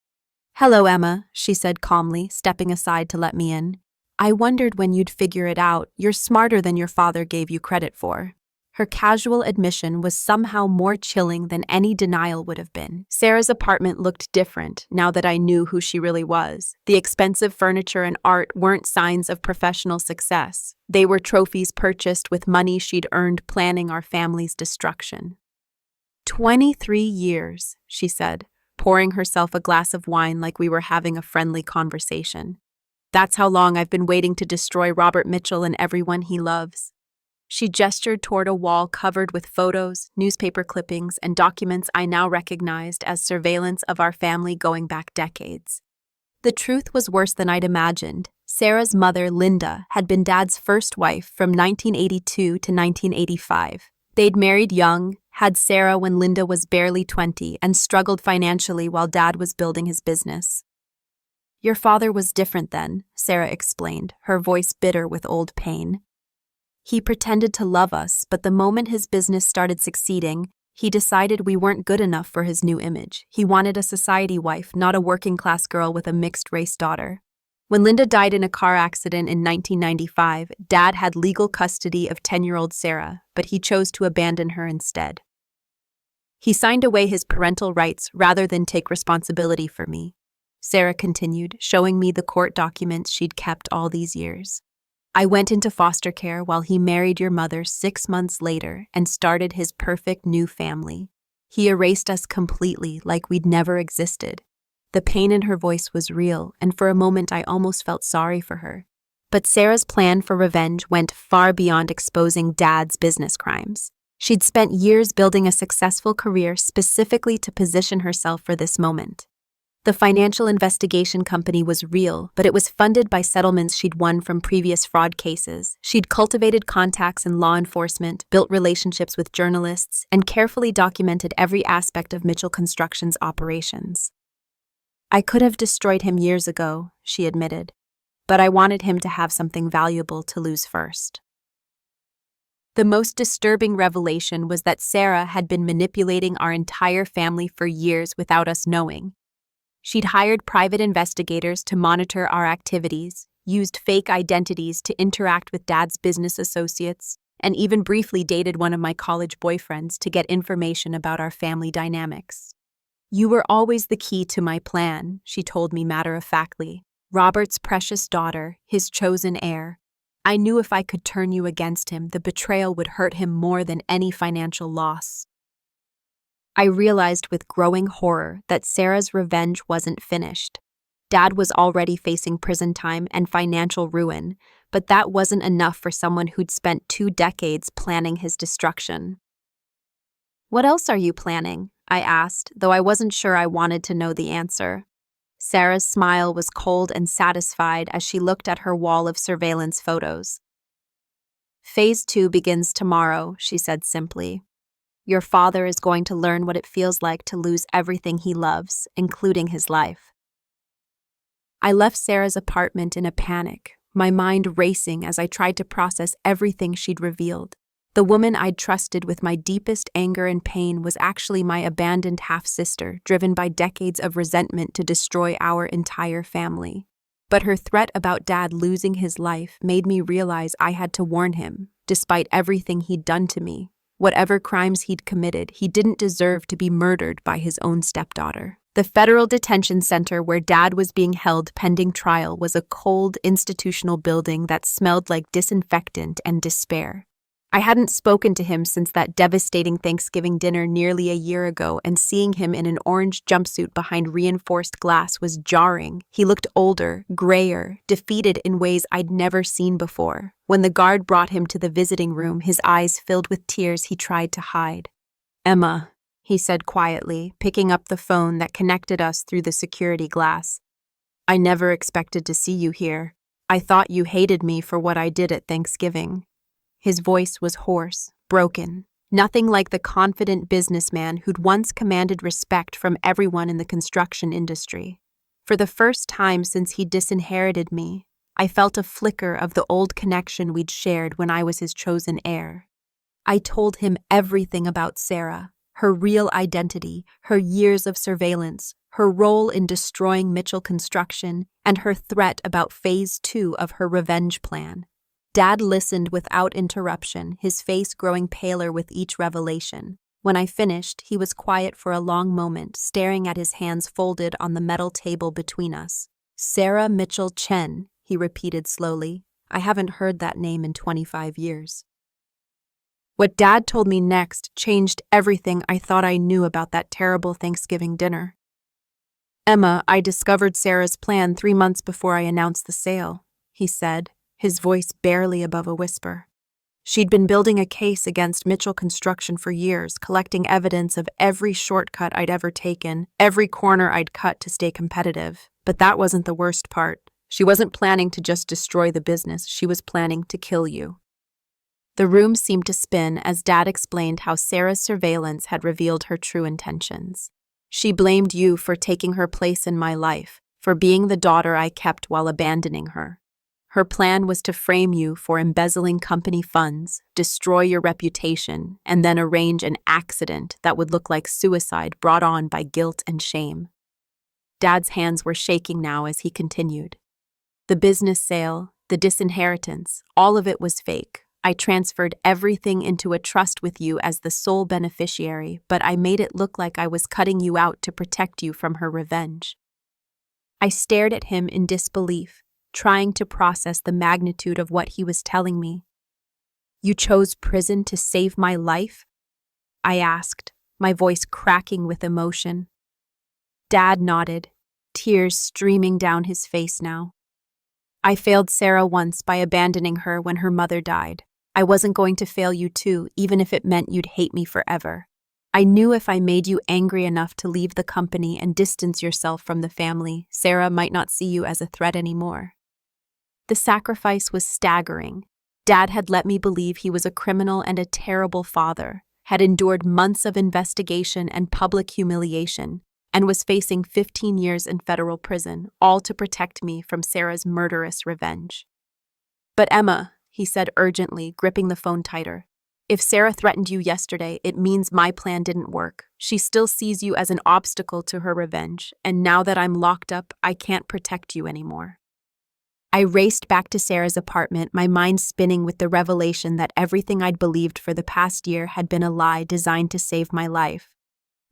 "Hello, Emma," she said calmly, stepping aside to let me in. "I wondered when you'd figure it out. You're smarter than your father gave you credit for." Her casual admission was somehow more chilling than any denial would have been. Sarah's apartment looked different now that I knew who she really was. The expensive furniture and art weren't signs of professional success. They were trophies purchased with money she'd earned planning our family's destruction. 23 years, she said, pouring herself a glass of wine like we were having a friendly conversation. That's how long I've been waiting to destroy Robert Mitchell and everyone he loves. She gestured toward a wall covered with photos, newspaper clippings, and documents I now recognized as surveillance of our family going back decades. The truth was worse than I'd imagined. Sarah's mother, Linda, had been Dad's first wife from 1982 to 1985. They'd married young, had Sarah when Linda was barely 20, and struggled financially while Dad was building his business. Your father was different then, Sarah explained, her voice bitter with old pain. He pretended to love us, but the moment his business started succeeding, he decided we weren't good enough for his new image. He wanted a society wife, not a working-class girl with a mixed-race daughter. When Linda died in a car accident in 1995, Dad had legal custody of 10-year-old Sarah, but he chose to abandon her instead. He signed away his parental rights rather than take responsibility for me, Sarah continued, showing me the court documents she'd kept all these years. I went into foster care while he married your mother 6 months later and started his perfect new family. He erased us completely, like we'd never existed. The pain in her voice was real, and for a moment I almost felt sorry for her. But Sarah's plan for revenge went far beyond exposing Dad's business crimes. She'd spent years building a successful career specifically to position herself for this moment. The financial investigation company was real, but it was funded by settlements she'd won from previous fraud cases. She'd cultivated contacts in law enforcement, built relationships with journalists, and carefully documented every aspect of Mitchell Construction's operations. I could have destroyed him years ago, she admitted, but I wanted him to have something valuable to lose first. The most disturbing revelation was that Sarah had been manipulating our entire family for years without us knowing. She'd hired private investigators to monitor our activities, used fake identities to interact with Dad's business associates, and even briefly dated one of my college boyfriends to get information about our family dynamics. You were always the key to my plan, she told me matter-of-factly. Robert's precious daughter, his chosen heir. I knew if I could turn you against him, the betrayal would hurt him more than any financial loss. I realized with growing horror that Sarah's revenge wasn't finished. Dad was already facing prison time and financial ruin, but that wasn't enough for someone who'd spent 2 decades planning his destruction. What else are you planning? I asked, though I wasn't sure I wanted to know the answer. Sarah's smile was cold and satisfied as she looked at her wall of surveillance photos. Phase 2 begins tomorrow, she said simply. Your father is going to learn what it feels like to lose everything he loves, including his life. I left Sarah's apartment in a panic, my mind racing as I tried to process everything she'd revealed. The woman I'd trusted with my deepest anger and pain was actually my abandoned half-sister, driven by decades of resentment to destroy our entire family. But her threat about Dad losing his life made me realize I had to warn him, despite everything he'd done to me. Whatever crimes he'd committed, he didn't deserve to be murdered by his own stepdaughter. The federal detention center where Dad was being held pending trial was a cold, institutional building that smelled like disinfectant and despair. I hadn't spoken to him since that devastating Thanksgiving dinner nearly a year ago, and seeing him in an orange jumpsuit behind reinforced glass was jarring. He looked older, grayer, defeated in ways I'd never seen before. When the guard brought him to the visiting room, his eyes filled with tears he tried to hide. Emma, he said quietly, picking up the phone that connected us through the security glass. I never expected to see you here. I thought you hated me for what I did at Thanksgiving. His voice was hoarse, broken, nothing like the confident businessman who'd once commanded respect from everyone in the construction industry. For the first time since he disinherited me, I felt a flicker of the old connection we'd shared when I was his chosen heir. I told him everything about Sarah, her real identity, her years of surveillance, her role in destroying Mitchell Construction, and her threat about Phase 2 of her revenge plan. Dad listened without interruption, his face growing paler with each revelation. When I finished, he was quiet for a long moment, staring at his hands folded on the metal table between us. Sarah Mitchell Chen, he repeated slowly. I haven't heard that name in 25 years. What Dad told me next changed everything I thought I knew about that terrible Thanksgiving dinner. Emma, I discovered Sarah's plan 3 months before I announced the sale, he said, his voice barely above a whisper. She'd been building a case against Mitchell Construction for years, collecting evidence of every shortcut I'd ever taken, every corner I'd cut to stay competitive. But that wasn't the worst part. She wasn't planning to just destroy the business, she was planning to kill you. The room seemed to spin as Dad explained how Sarah's surveillance had revealed her true intentions. She blamed you for taking her place in my life, for being the daughter I kept while abandoning her. Her plan was to frame you for embezzling company funds, destroy your reputation, and then arrange an accident that would look like suicide brought on by guilt and shame. Dad's hands were shaking now as he continued. The business sale, the disinheritance, all of it was fake. I transferred everything into a trust with you as the sole beneficiary, but I made it look like I was cutting you out to protect you from her revenge. I stared at him in disbelief, trying to process the magnitude of what he was telling me. You chose prison to save my life? I asked, my voice cracking with emotion. Dad nodded, tears streaming down his face now. I failed Sarah once by abandoning her when her mother died. I wasn't going to fail you too, even if it meant you'd hate me forever. I knew if I made you angry enough to leave the company and distance yourself from the family, Sarah might not see you as a threat anymore. The sacrifice was staggering. Dad had let me believe he was a criminal and a terrible father, had endured months of investigation and public humiliation, and was facing 15 years in federal prison, all to protect me from Sarah's murderous revenge. But Emma, he said urgently, gripping the phone tighter, if Sarah threatened you yesterday, it means my plan didn't work. She still sees you as an obstacle to her revenge, and now that I'm locked up, I can't protect you anymore. I raced back to Sarah's apartment, my mind spinning with the revelation that everything I'd believed for the past year had been a lie designed to save my life.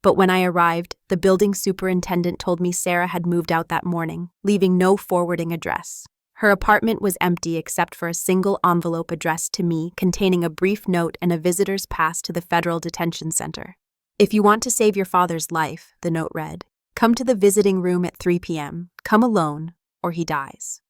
But when I arrived, the building superintendent told me Sarah had moved out that morning, leaving no forwarding address. Her apartment was empty except for a single envelope addressed to me containing a brief note and a visitor's pass to the federal detention center. If you want to save your father's life, the note read, come to the visiting room at 3 p.m., come alone, or he dies.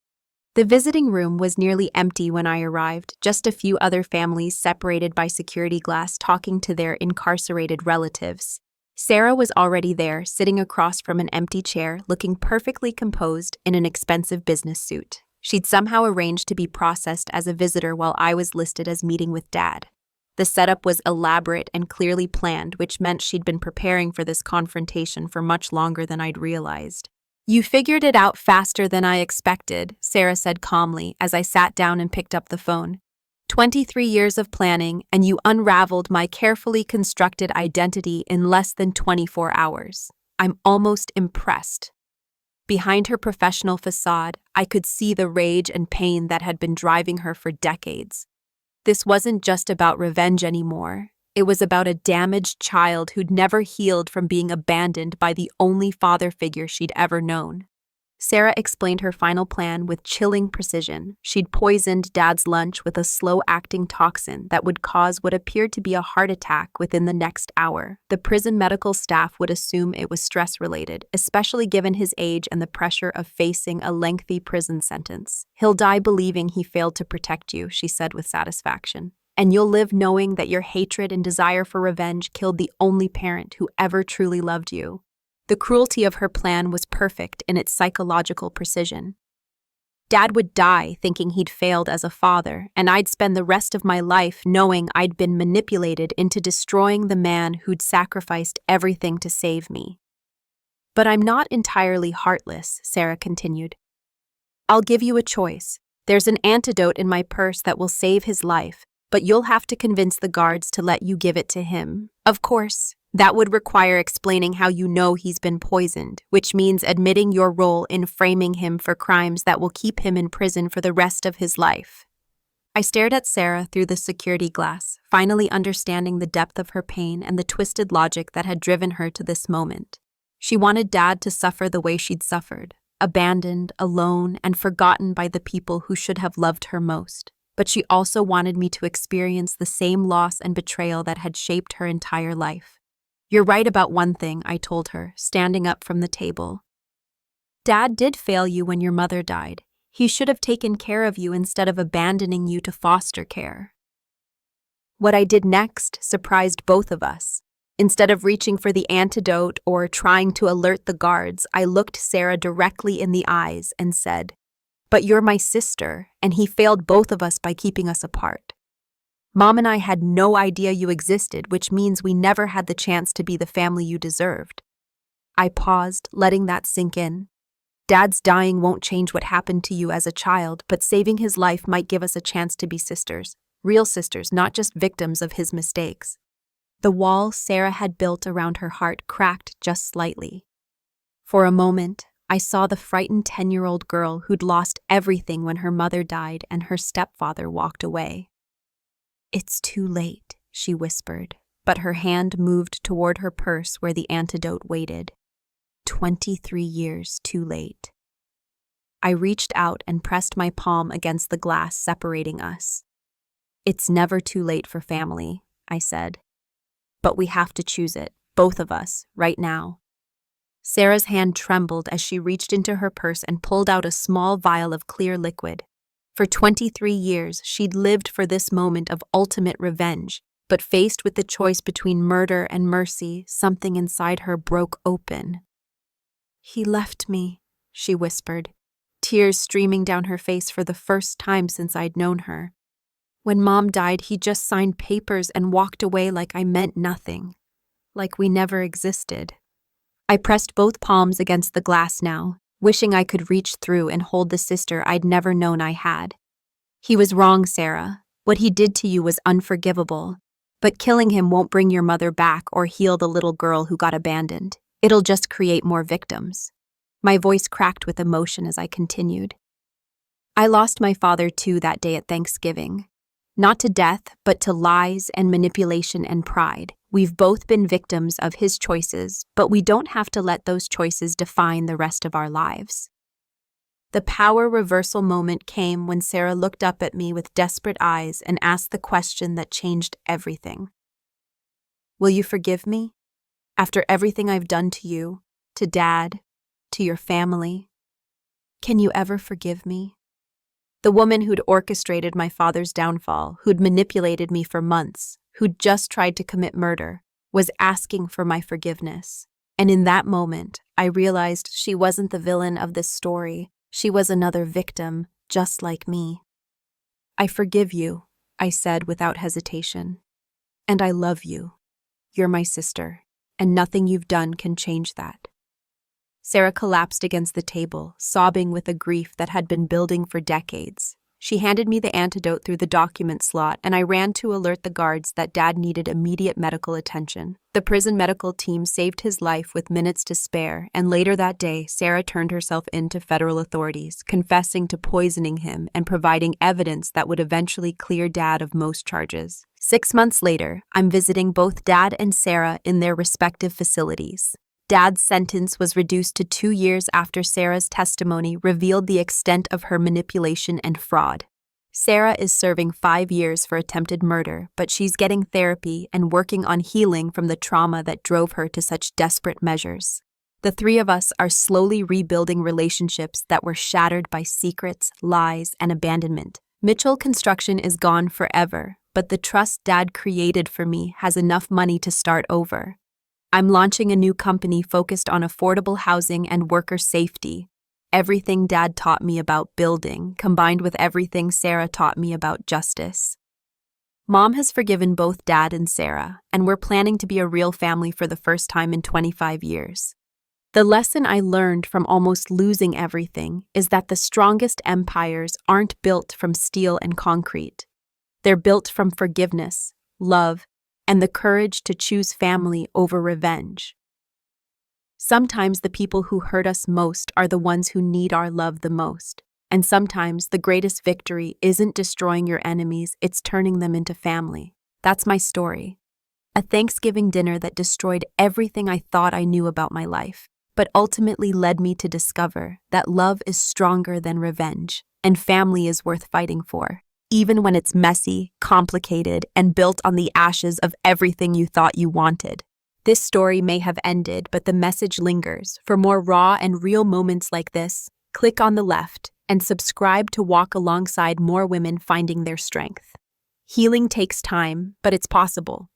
The visiting room was nearly empty when I arrived, just a few other families separated by security glass talking to their incarcerated relatives. Sarah was already there, sitting across from an empty chair, looking perfectly composed in an expensive business suit. She'd somehow arranged to be processed as a visitor while I was listed as meeting with Dad. The setup was elaborate and clearly planned, which meant she'd been preparing for this confrontation for much longer than I'd realized. You figured it out faster than I expected, Sarah said calmly as I sat down and picked up the phone. 23 years of planning, and you unraveled my carefully constructed identity in less than 24 hours. I'm almost impressed. Behind her professional facade, I could see the rage and pain that had been driving her for decades. This wasn't just about revenge anymore. It was about a damaged child who'd never healed from being abandoned by the only father figure she'd ever known. Sarah explained her final plan with chilling precision. She'd poisoned Dad's lunch with a slow-acting toxin that would cause what appeared to be a heart attack within the next hour. The prison medical staff would assume it was stress-related, especially given his age and the pressure of facing a lengthy prison sentence. He'll die believing he failed to protect you, she said with satisfaction. And you'll live knowing that your hatred and desire for revenge killed the only parent who ever truly loved you. The cruelty of her plan was perfect in its psychological precision. Dad would die thinking he'd failed as a father, and I'd spend the rest of my life knowing I'd been manipulated into destroying the man who'd sacrificed everything to save me. But I'm not entirely heartless, Sarah continued. I'll give you a choice. There's an antidote in my purse that will save his life, but you'll have to convince the guards to let you give it to him. Of course, that would require explaining how you know he's been poisoned, which means admitting your role in framing him for crimes that will keep him in prison for the rest of his life. I stared at Sarah through the security glass, finally understanding the depth of her pain and the twisted logic that had driven her to this moment. She wanted Dad to suffer the way she'd suffered, abandoned, alone, and forgotten by the people who should have loved her most. But she also wanted me to experience the same loss and betrayal that had shaped her entire life. You're right about one thing, I told her, standing up from the table. Dad did fail you when your mother died. He should have taken care of you instead of abandoning you to foster care. What I did next surprised both of us. Instead of reaching for the antidote or trying to alert the guards, I looked Sarah directly in the eyes and said, "But you're my sister, and he failed both of us by keeping us apart. Mom and I had no idea you existed, which means we never had the chance to be the family you deserved." I paused, letting that sink in. Dad's dying won't change what happened to you as a child, but saving his life might give us a chance to be sisters. Real sisters, not just victims of his mistakes. The wall Sarah had built around her heart cracked just slightly. For a moment, I saw the frightened 10-year-old girl who'd lost everything when her mother died and her stepfather walked away. "It's too late," she whispered, but her hand moved toward her purse where the antidote waited. 23 years too late. I reached out and pressed my palm against the glass separating us. "It's never too late for family," I said. "But we have to choose it, both of us, right now." Sarah's hand trembled as she reached into her purse and pulled out a small vial of clear liquid. For 23 years, she'd lived for this moment of ultimate revenge, but faced with the choice between murder and mercy, something inside her broke open. "He left me," she whispered, tears streaming down her face for the first time since I'd known her. "When Mom died, he just signed papers and walked away like I meant nothing, like we never existed." I pressed both palms against the glass now, wishing I could reach through and hold the sister I'd never known I had. "He was wrong, Sarah. What he did to you was unforgivable. But killing him won't bring your mother back or heal the little girl who got abandoned. It'll just create more victims." My voice cracked with emotion as I continued. "I lost my father too that day at Thanksgiving. Not to death, but to lies and manipulation and pride. We've both been victims of his choices, but we don't have to let those choices define the rest of our lives." The power reversal moment came when Sarah looked up at me with desperate eyes and asked the question that changed everything. "Will you forgive me? After everything I've done to you, to Dad, to your family? Can you ever forgive me?" The woman who'd orchestrated my father's downfall, who'd manipulated me for months, who'd just tried to commit murder, was asking for my forgiveness. And in that moment, I realized she wasn't the villain of this story. She was another victim, just like me. "I forgive you," I said without hesitation. "And I love you. You're my sister, and nothing you've done can change that." Sarah collapsed against the table, sobbing with a grief that had been building for decades. She handed me the antidote through the document slot, and I ran to alert the guards that Dad needed immediate medical attention. The prison medical team saved his life with minutes to spare, and later that day, Sarah turned herself in to federal authorities, confessing to poisoning him and providing evidence that would eventually clear Dad of most charges. 6 months later, I'm visiting both Dad and Sarah in their respective facilities. Dad's sentence was reduced to 2 years after Sarah's testimony revealed the extent of her manipulation and fraud. Sarah is serving 5 years for attempted murder, but she's getting therapy and working on healing from the trauma that drove her to such desperate measures. The three of us are slowly rebuilding relationships that were shattered by secrets, lies, and abandonment. Mitchell Construction is gone forever, but the trust Dad created for me has enough money to start over. I'm launching a new company focused on affordable housing and worker safety. Everything Dad taught me about building, combined with everything Sarah taught me about justice. Mom has forgiven both Dad and Sarah, and we're planning to be a real family for the first time in 25 years. The lesson I learned from almost losing everything is that the strongest empires aren't built from steel and concrete. They're built from forgiveness, love, and the courage to choose family over revenge. Sometimes the people who hurt us most are the ones who need our love the most. And sometimes the greatest victory isn't destroying your enemies, it's turning them into family. That's my story. A Thanksgiving dinner that destroyed everything I thought I knew about my life, but ultimately led me to discover that love is stronger than revenge, and family is worth fighting for, even when it's messy, complicated, and built on the ashes of everything you thought you wanted. This story may have ended, but the message lingers. For more raw and real moments like this, click on the left and subscribe to walk alongside more women finding their strength. Healing takes time, but it's possible.